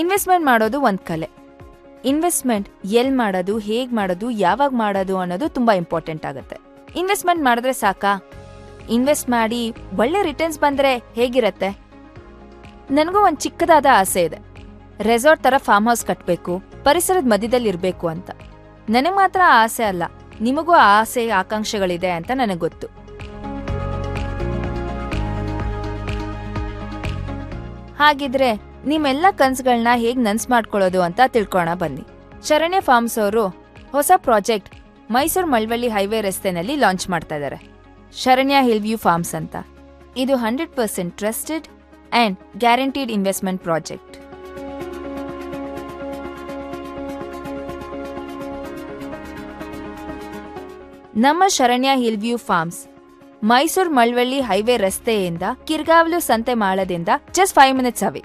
Investment ಮಾಡೋದು ಒಂದ್ ಕಲೆ. ಇನ್ವೆಸ್ಟ್ಮೆಂಟ್ ಎಲ್ ಮಾಡೋದು, ಹೇಗ್ ಮಾಡೋದು, ಯಾವಾಗ ಮಾಡೋದು ಅನ್ನೋದು ತುಂಬಾ ಇಂಪಾರ್ಟೆಂಟ್ ಆಗುತ್ತೆ. ಇನ್ವೆಸ್ಟ್ಮೆಂಟ್ ಮಾಡಿದ್ರೆ ಸಾಕಾ? ಇನ್ವೆಸ್ಟ್ ಮಾಡಿ ಒಳ್ಳೆ ರಿಟರ್ನ್ಸ್ ಬಂದ್ರೆ ಹೇಗಿರತ್ತೆ? ನನಗೂ ಒಂದ್ ಚಿಕ್ಕದಾದ ಆಸೆ ಇದೆ. ರೆಸಾರ್ಟ್ ತರ ಫಾರ್ಮ್ ಹೌಸ್ ಕಟ್ಬೇಕು, ಪರಿಸರದ ಮಧ್ಯದಲ್ಲಿ ಇರ್ಬೇಕು ಅಂತ. ನನಗ್ ಮಾತ್ರ ಆಸೆ ಅಲ್ಲ, ನಿಮಗೂ ಆಸೆ ಆಕಾಂಕ್ಷೆಗಳಿದೆ ಅಂತ ನನಗ್ ಗೊತ್ತು. ಹಾಗಿದ್ರೆ ನಿಮ್ಮೆಲ್ಲ ಕನ್ಸುಗಳನ್ನ ಹೇಗ್ ನನ್ಸ್ ಮಾಡ್ಕೊಳ್ಳೋದು ಅಂತ ತಿಳ್ಕೋಣ ಬನ್ನಿ. ಶರಣ್ಯ ಫಾರ್ಮ್ಸ್ ಅವರು ಹೊಸ ಪ್ರಾಜೆಕ್ಟ್ ಮೈಸೂರು ಮಳವಳ್ಳಿ ಹೈವೇ ರಸ್ತೆನಲ್ಲಿ ಲಾಂಚ್ ಮಾಡ್ತಾ ಇದ್ದಾರೆ. ಶರಣ್ಯ ಹಿಲ್ ವ್ಯೂ ಫಾರ್ಮ್ಸ್ ಅಂತ. ಇದು 100% trusted and guaranteed investment project. ನಮ್ಮ ಶರಣ್ಯ ಹಿಲ್ ವ್ಯೂ ಫಾರ್ಮ್ಸ್ ಮೈಸೂರು ಮಳವಳ್ಳಿ ಹೈವೇ ರಸ್ತೆಯಿಂದ ಕಿರ್ಗಾವಲು ಸಂತೆ ಮಾಳದಿಂದ just 5 minutes away.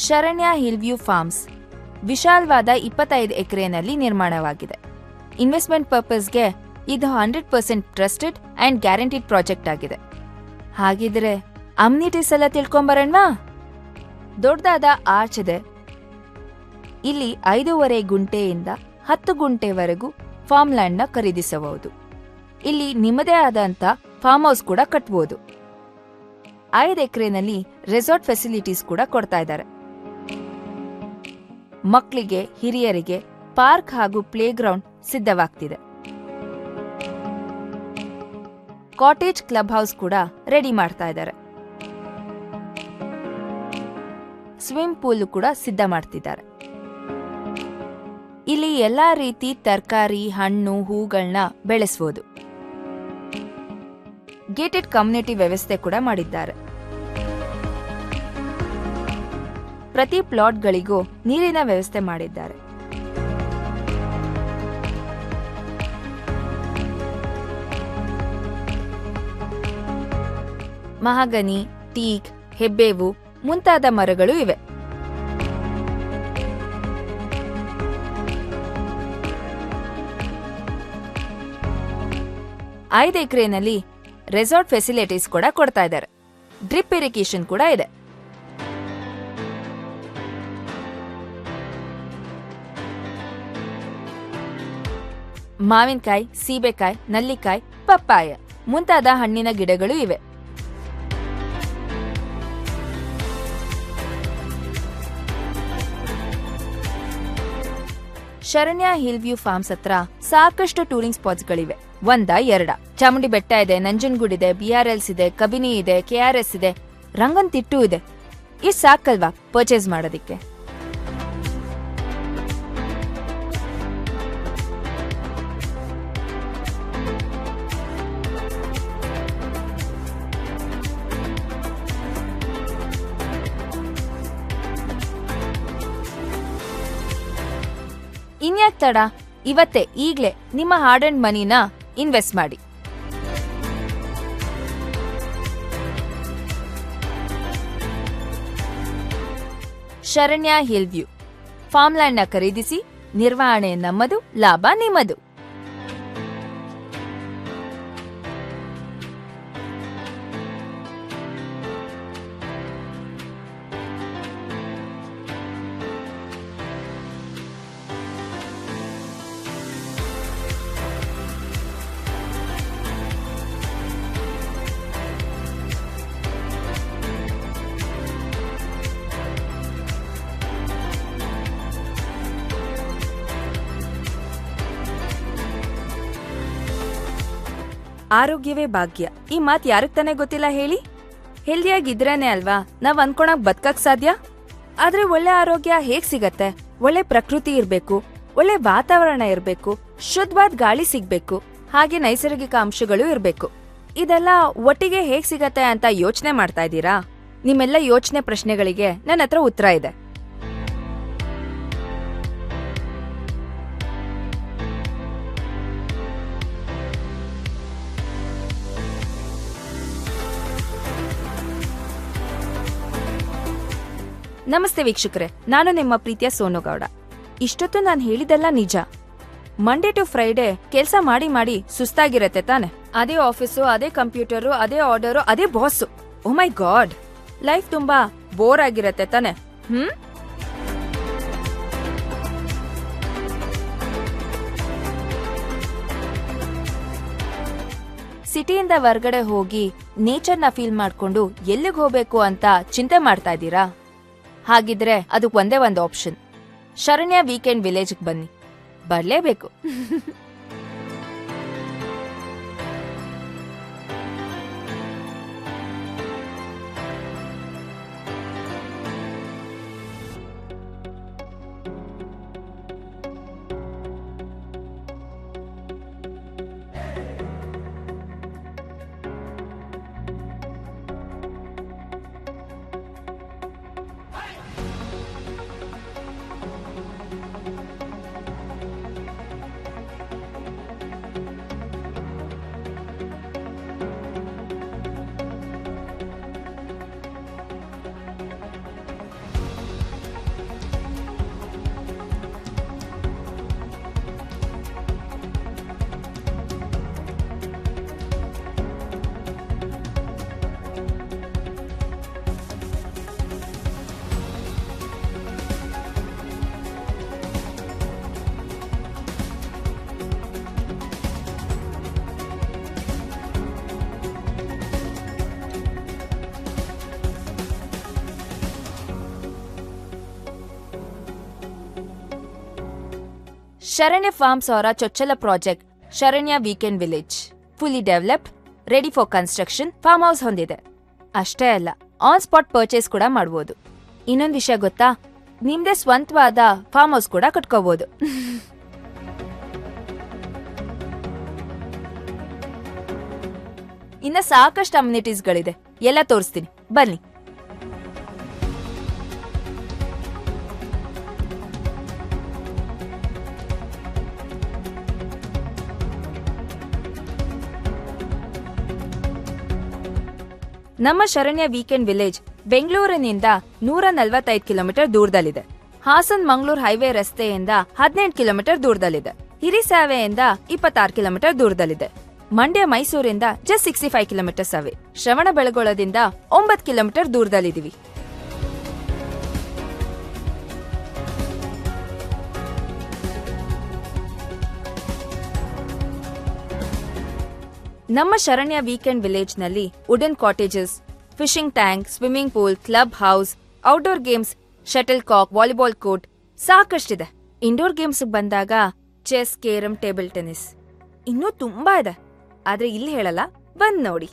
Saranya hill view Farms ವಿಶಾಲವಾದ 25 ಎಕರೆನಲ್ಲಿ ನಿರ್ಮಾಣವಾಗಿದೆ. ಇನ್ವೆಸ್ಟ್ಮೆಂಟ್ ಪರ್ಪಸ್ಗೆ ಇದು 100% ಟ್ರಸ್ಟೆಡ್ ಅಂಡ್ ಗ್ಯಾರಂಟಿಡ್ ಪ್ರಾಜೆಕ್ಟ್ ಆಗಿದೆ. ಹಾಗಿದ್ರೆ ಅಮ್ನಿಟೀಸ್ ಎಲ್ಲ ತಿಳ್ಕೊಂಬರೋಣವಾ? ದೊಡ್ಡದಾದ ಆರ್ಚ್ ಇದೆ. ಇಲ್ಲಿ 5.5 ಗುಂಟೆಯಿಂದ 10 ಗುಂಟೆವರೆಗೂ ಫಾರ್ಮ್ ಲ್ಯಾಂಡ್ ನ ಖರೀದಿಸಬಹುದು. ಇಲ್ಲಿ ನಿಮ್ಮದೇ ಆದಂತ ಫಾರ್ಮ್ ಹೌಸ್ ಕೂಡ ಕಟ್ಬೋದು. 5 ಎಕರೆನಲ್ಲಿ ರೆಸಾರ್ಟ್ ಫೆಸಿಲಿಟೀಸ್ ಕೂಡ ಕೊಡ್ತಾ ಇದ್ದಾರೆ. ಮಕ್ಕಳಿಗೆ, ಹಿರಿಯರಿಗೆ ಪಾರ್ಕ್ ಹಾಗೂ ಪ್ಲೇ ಗ್ರೌಂಡ್ ಸಿದ್ಧವಾಗ್ತಿದೆ. ಕಾಟೇಜ್ ಕ್ಲಬ್ ಹೌಸ್ ಕೂಡ ರೆಡಿ ಮಾಡ್ತಾ ಇದ್ದಾರೆ. ಸ್ವಿಮ್ ಪೂಲ್ ಕೂಡ ಸಿದ್ಧ ಮಾಡ್ತಿದ್ದಾರೆ. ಇಲ್ಲಿ ಎಲ್ಲಾ ರೀತಿ ತರಕಾರಿ, ಹಣ್ಣು, ಹೂಗಳನ್ನ ಬೆಳೆಸಬಹುದು. ಗೇಟೆಡ್ ಕಮ್ಯುನಿಟಿ ವ್ಯವಸ್ಥೆ ಕೂಡ ಮಾಡಿದ್ದಾರೆ. ಪ್ರತಿ ಪ್ಲಾಟ್ಗಳಿಗೂ ನೀರಿನ ವ್ಯವಸ್ಥೆ ಮಾಡಿದ್ದಾರೆ. ಮಹಾಗನಿ, ಟೀಕ್, ಹೆಬ್ಬೇವು ಮುಂತಾದ ಮರಗಳು ಇವೆ. ಐದು ಎಕರೆನಲ್ಲಿ ರೆಸಾರ್ಟ್ ಫೆಸಿಲಿಟೀಸ್ ಕೂಡ ಕೊಡ್ತಾ ಇದ್ದಾರೆ. ಡ್ರಿಪ್ ಇರಿಗೇಷನ್ ಕೂಡ ಇದೆ. ಮಾವಿನಕಾಯಿ, ಸೀಬೆಕಾಯಿ, ನಲ್ಲಿಕಾಯಿ, ಪಪ್ಪಾಯ ಮುಂತಾದ ಹಣ್ಣಿನ ಗಿಡಗಳು ಇವೆ. ಶರಣ್ಯ ಹಿಲ್ ವ್ಯೂ ಫಾರ್ಮ್ಸ್ ಹತ್ರ ಸಾಕಷ್ಟು ಟೂರಿಂಗ್ ಸ್ಪಾಟ್ಸ್ಗಳಿವೆ. 1-2 ಚಾಮುಂಡಿ ಬೆಟ್ಟ ಇದೆ, ನಂಜನಗೂಡು ಇದೆ, BRLs ಇದೆ, ಕಬಿನಿ ಇದೆ, KRS ಇದೆ, ರಂಗನತಿಟ್ಟು ಇದೆ. ಇಷ್ಟು ಸಾಕಲ್ವಾ ಪರ್ಚೇಸ್ ಮಾಡೋದಿಕ್ಕೆ? ಇನ್ಯಾಕ್ ತಡ, ಇವತ್ತೇ ಈಗ್ಲೇ ನಿಮ್ಮ ಹಾರ್ಡ್ ಅಂಡ್ ಮನಿನ ಇನ್ವೆಸ್ಟ್ ಮಾಡಿ. ಶರಣ್ಯ ಹಿಲ್ ವ್ಯೂ ಫಾರ್ಮ್ಲ್ಯಾಂಡ್ ನ ಖರೀದಿಸಿ, ನಿರ್ವಹಣೆ ನಮ್ಮದು, ಲಾಭ ನಿಮ್ಮದು. ಆರೋಗ್ಯವೇ ಭಾಗ್ಯ. ಈ ಮಾತ್ ಯಾರಿಗ್ ತಾನೇ ಗೊತ್ತಿಲ್ಲ ಹೇಳಿ? ಹೆಲ್ದಿಯಾಗಿದ್ರೇನೆ ಅಲ್ವಾ ನಾವ್ ಅನ್ಕೊಳಕ್ ಬದುಕಕ್ ಸಾಧ್ಯ. ಆದ್ರೆ ಒಳ್ಳೆ ಆರೋಗ್ಯ ಹೇಗ್ ಸಿಗತ್ತೆ? ಒಳ್ಳೆ ಪ್ರಕೃತಿ ಇರ್ಬೇಕು, ಒಳ್ಳೆ ವಾತಾವರಣ ಇರ್ಬೇಕು, ಶುದ್ಧವಾದ ಗಾಳಿ ಸಿಗ್ಬೇಕು, ಹಾಗೆ ನೈಸರ್ಗಿಕ ಅಂಶಗಳು ಇರ್ಬೇಕು. ಇದೆಲ್ಲ ಒಟ್ಟಿಗೆ ಹೇಗ್ ಸಿಗತ್ತೆ ಅಂತ ಯೋಚನೆ ಮಾಡ್ತಾ ಇದ್ದೀರಾ? ನಿಮ್ಮೆಲ್ಲ ಯೋಚನೆ ಪ್ರಶ್ನೆಗಳಿಗೆ ನನ್ನ ಹತ್ರ ಉತ್ತರ ಇದೆ. ನಮಸ್ತೆ ವೀಕ್ಷಕರೇ, ನಾನು ನಿಮ್ಮ ಪ್ರೀತಿಯ ಸೋನುಗೌಡ. ಇಷ್ಟೊತ್ತು ನಾನು ಹೇಳಿದೆಲ್ಲ ನಿಜ. ಮಂಡೇ ಟು ಫ್ರೈಡೆ ಕೆಲಸ ಮಾಡಿ ಮಾಡಿ ಸುಸ್ತಾಗಿರತ್ತೆ ತಾನೆ. ಅದೇ ಆಫೀಸು, ಅದೇ ಕಂಪ್ಯೂಟರು, ಅದೇ ಆರ್ಡರು, ಅದೇ ಬಾಸು. ಓ ಮೈ ಗಾಡ್, ಲೈಫ್ ತುಂಬಾ ಬೋರ್ ಆಗಿರತ್ತೆ ತಾನೆ. ಸಿಟಿಯಿಂದ ಹೊರಗಡೆ ಹೋಗಿ ನೇಚರ್ನ ಫೀಲ್ ಮಾಡ್ಕೊಂಡು ಎಲ್ಲಿಗೆ ಹೋಗ್ಬೇಕು ಅಂತ ಚಿಂತೆ ಮಾಡ್ತಾ ಇದ್ದೀರಾ? ಹಾಗಿದ್ರೆ ಅದಕ್ಕೆ ಒಂದೇ ಒಂದು ಆಪ್ಷನ್, ಶರಣ್ಯ ವೀಕೆಂಡ್ ವಿಲೇಜ್ಗೆ ಬನ್ನಿ. ಬರ್ಲೇಬೇಕು. ಶರಣ್ಯ ಫಾರ್ಮ್ಸ್ ಅವರ ಚೊಚ್ಚಲ project Sharanya weekend village fully developed, ready for construction farm house ಹೊಂದಿದೆ. ಅಷ್ಟೇ ಅಲ್ಲ, ಆನ್ ಸ್ಪಾಟ್ ಪರ್ಚೇಸ್ ಕೂಡ ಮಾಡಬಹುದು. ಇನ್ನೊಂದು ವಿಷಯ ಗೊತ್ತಾ, ನಿಮ್ದೇ ಸ್ವಂತವಾದ ಫಾರ್ಮ್ ಹೌಸ್ ಕೂಡ ಕಟ್ಕೋಬಹುದು. ಇನ್ನ ಸಾಕಷ್ಟು ಅಮ್ಯುನಿಟೀಸ್ಗಳಿದೆ, ಎಲ್ಲ ತೋರಿಸ್ತೀನಿ, ಬನ್ನಿ. ನಮ್ಮ ಶರಣ್ಯ ವೀಕೆಂಡ್ ವಿಲೇಜ್ ಬೆಂಗಳೂರಿನಿಂದ 145 ಕಿಲೋಮೀಟರ್ ದೂರದಲ್ಲಿದೆ. ಹಾಸನ್ ಮಂಗಳೂರು ಹೈವೇ ರಸ್ತೆಯಿಂದ 18 ಕಿಲೋಮೀಟರ್ ದೂರದಲ್ಲಿದೆ. ಹಿರಿಸಾವೆಯಿಂದ 26 ಕಿಲೋಮೀಟರ್ ದೂರದಲ್ಲಿದೆ. ಮಂಡ್ಯ ಮೈಸೂರಿಂದ ಜಸ್ಟ್ 65 ಕಿಲೋಮೀಟರ್ಸ್ ಅವೆ. ಶ್ರವಣ ಬೆಳಗೊಳದಿಂದ 9 ಕಿಲೋಮೀಟರ್ ದೂರದಲ್ಲಿದ್ದೀವಿ. ನಮ್ಮ ಶರಣ್ಯ ವೀಕೆಂಡ್ ವಿಲೇಜ್ ನಲ್ಲಿ wooden cottages, fishing tank, swimming pool, club house, outdoor games, shuttle cock, volleyball court ಸಾಕಷ್ಟಿದೆ. ಇಂಡೋರ್ ಗೇಮ್ಸ್ ಬಂದಾಗ ಚೆಸ್, ಕೇರಂ, ಟೇಬಲ್ ಟೆನ್ನಿಸ್ ಇನ್ನೂ ತುಂಬಾ ಇದೆ. ಆದ್ರೆ ಇಲ್ಲಿ ಹೇಳಲ್ಲ, ಬಂದ್ ನೋಡಿ.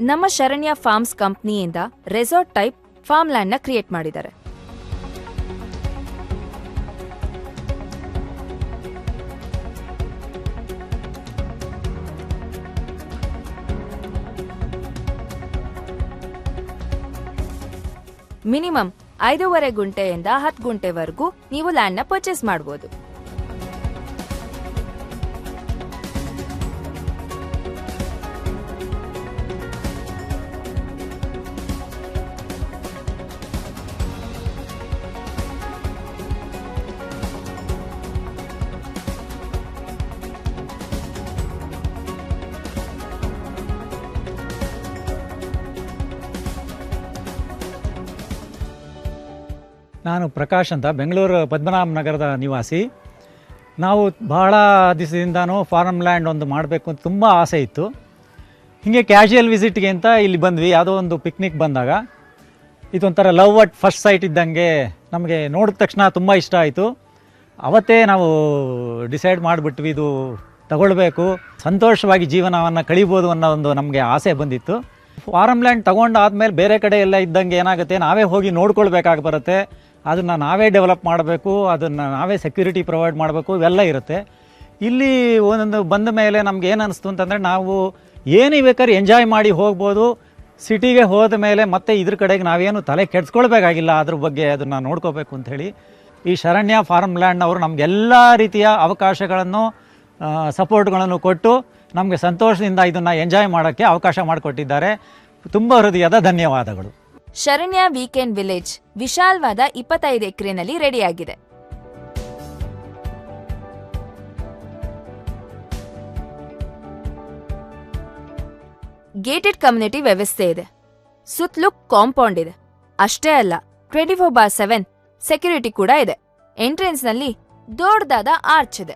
ನಮ್ಮ ಶರಣ್ಯ ಫಾರ್ಮ್ಸ್ ಕಂಪ್ನಿಯಿಂದ ರೆಸಾರ್ಟ್ ಟೈಪ್ ಫಾರ್ಮ್ ಲ್ಯಾಂಡ್ ನ ಕ್ರಿಯೇಟ್ ಮಾಡಿದ್ದಾರೆ. ಮಿನಿಮಮ್ 5.5 ಗುಂಟೆಯಿಂದ 10 ಗುಂಟೆವರೆಗೂ ನೀವು ಲ್ಯಾಂಡ್ ನ ಪರ್ಚೇಸ್ ಮಾಡಬಹುದು. ನಾನು ಪ್ರಕಾಶ್ ಅಂತ, ಬೆಂಗಳೂರು ಪದ್ಮನಾಭ ನಗರದ ನಿವಾಸಿ. ನಾವು ಬಹಳ ದಿವಸದಿಂದನೂ ಫಾರ್ಮ್ ಲ್ಯಾಂಡ್ ಒಂದು ಮಾಡಬೇಕು ಅಂತ ತುಂಬ ಆಸೆ ಇತ್ತು. ಹೀಗೆ ಕ್ಯಾಶುಯಲ್ ವಿಸಿಟ್ಗೆ ಅಂತ ಇಲ್ಲಿ ಬಂದ್ವಿ. ಯಾವುದೋ ಒಂದು ಪಿಕ್ನಿಕ್ ಬಂದಾಗ ಇದೊಂಥರ ಲವ್ ಅಟ್ ಫಸ್ಟ್ ಸೈಟ್ ಇದ್ದಂಗೆ ನಮಗೆ ನೋಡಿದ ತಕ್ಷಣ ತುಂಬ ಇಷ್ಟ ಆಯಿತು. ಅವತ್ತೇ ನಾವು ಡಿಸೈಡ್ ಮಾಡಿಬಿಟ್ವಿ, ಇದು ತಗೊಳ್ಬೇಕು, ಸಂತೋಷವಾಗಿ ಜೀವನವನ್ನು ಕಳಿಬೋದು ಅನ್ನೋ ಒಂದು ನಮಗೆ ಆಸೆ ಬಂದಿತ್ತು. ಫಾರ್ಮ್ ಲ್ಯಾಂಡ್ ತೊಗೊಂಡಾದ್ಮೇಲೆ ಬೇರೆ ಕಡೆ ಎಲ್ಲ ಇದ್ದಂಗೆ ಏನಾಗುತ್ತೆ, ನಾವೇ ಹೋಗಿ ನೋಡ್ಕೊಳ್ಬೇಕಾಗಿ ಬರುತ್ತೆ. ಅದನ್ನು ನಾವೇ ಡೆವಲಪ್ ಮಾಡಬೇಕು, ಅದನ್ನು ನಾವೇ ಸೆಕ್ಯೂರಿಟಿ ಪ್ರೊವೈಡ್ ಮಾಡಬೇಕು, ಇವೆಲ್ಲ ಇರುತ್ತೆ. ಇಲ್ಲಿ ಒಂದೊಂದು ಬಂದ ಮೇಲೆ ನಮ್ಗೆ ಏನು ಅನ್ನಿಸ್ತು ಅಂತಂದರೆ, ನಾವು ಏನು ಬೇಕಾದ್ರೆ ಎಂಜಾಯ್ ಮಾಡಿ ಹೋಗ್ಬೋದು. ಸಿಟಿಗೆ ಹೋದ ಮೇಲೆ ಮತ್ತೆ ಇದ್ರ ಕಡೆಗೆ ನಾವೇನು ತಲೆ ಕೆಡ್ಸ್ಕೊಳ್ಬೇಕಾಗಿಲ್ಲ, ಅದ್ರ ಬಗ್ಗೆ ಅದನ್ನು ನೋಡ್ಕೋಬೇಕು ಅಂಥೇಳಿ ಈ ಶರಣ್ಯ ಫಾರ್ಮ್ ಲ್ಯಾಂಡ್ನವರು ನಮಗೆಲ್ಲ ರೀತಿಯ ಅವಕಾಶಗಳನ್ನು ಸಪೋರ್ಟ್ಗಳನ್ನು ಕೊಟ್ಟು ನಮಗೆ ಸಂತೋಷದಿಂದ ಇದನ್ನು ಎಂಜಾಯ್ ಮಾಡೋಕ್ಕೆ ಅವಕಾಶ ಮಾಡಿಕೊಟ್ಟಿದ್ದಾರೆ. ತುಂಬ ಹೃದಯದ ಧನ್ಯವಾದಗಳು. ಶರಣ್ಯ ವೀಕೆಂಡ್ ವಿಲೇಜ್ ವಿಶಾಲವಾದ 25 ಎಕರೆನಲ್ಲಿ ರೆಡಿಯಾಗಿದೆ. ಗೇಟೆಡ್ ಕಮ್ಯುನಿಟಿ ವ್ಯವಸ್ಥೆ ಇದೆ. ಸುತ್ತಲೂ ಕಾಂಪೌಂಡ್ ಇದೆ. ಅಷ್ಟೇ ಅಲ್ಲ, 24/7 ಸೆಕ್ಯೂರಿಟಿ ಕೂಡ ಇದೆ. ಎಂಟ್ರೆನ್ಸ್ನಲ್ಲಿ ದೊಡ್ಡದಾದ ಆರ್ಚ್ ಇದೆ.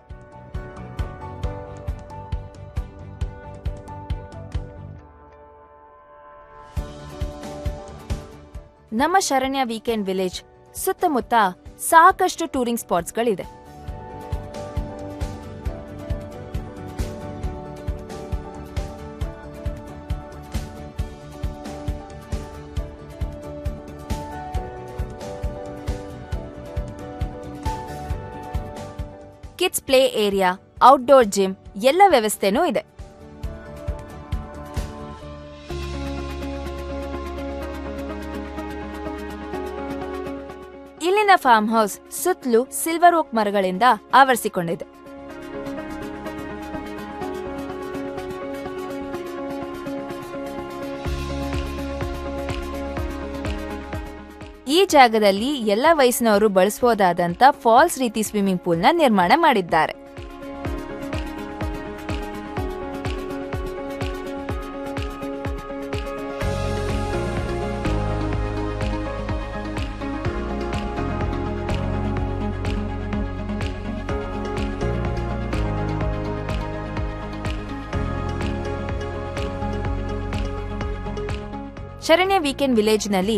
ನಮ್ಮ ಶರಣ್ಯ ವೀಕೆಂಡ್ ವಿಲೇಜ್ ಸುತ್ತಮುತ್ತ ಸಾಕಷ್ಟು ಟೂರಿಂಗ್ ಸ್ಪಾಟ್ಸ್ಗಳಿದೆ. Kids play area, outdoor gym ಎಲ್ಲ ವ್ಯವಸ್ಥೆನೂ ಇದೆ. ಇಲ್ಲಿನ ಫಾರ್ಮ್ ಹೌಸ್ ಸುತ್ತಲೂ ಸಿಲ್ವರ್ ಓಕ್ ಮರಗಳಿಂದ ಆವರಿಸಿಕೊಂಡಿದೆ. ಈ ಜಾಗದಲ್ಲಿ ಎಲ್ಲ ವಯಸ್ಸಿನವರು ಬಳಸಬಹುದಾದಂತ ಫಾಲ್ಸ್ ರೀತಿ ಸ್ವಿಮ್ಮಿಂಗ್ ಪೂಲ್ನ ನಿರ್ಮಾಣ ಮಾಡಿದ್ದಾರೆ. ಶರಣ್ಯ ವೀಕೆಂಡ್ ವಿಲೇಜ್ನಲ್ಲಿ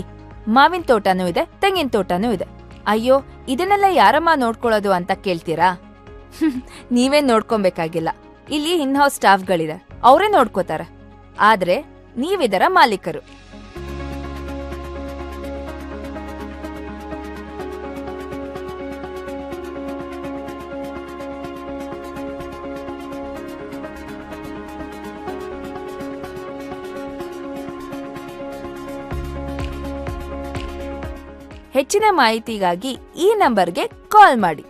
ಮಾವಿನ ತೋಟನೂ ಇದೆ, ತೆಂಗಿನ ತೋಟನೂ ಇದೆ. ಅಯ್ಯೋ, ಇದನ್ನೆಲ್ಲ ಯಾರಮ್ಮ ನೋಡ್ಕೊಳ್ಳೋದು ಅಂತ ಕೇಳ್ತೀರಾ? ನೀವೇ ನೋಡ್ಕೊಬೇಕಾಗಿಲ್ಲ. ಇಲ್ಲಿ ಇನ್ ಹೌಸ್ ಸ್ಟಾಫ್ಗಳಿದೆ, ಅವರೇ ನೋಡ್ಕೋತಾರೆ. ಆದ್ರೆ ನೀವಿದರ ಮಾಲೀಕರು. ಹೆಚ್ಚಿನ ಮಾಹಿತಿಗಾಗಿ ಈ ನಂಬರ್ಗೆ ಕಾಲ್ ಮಾಡಿ.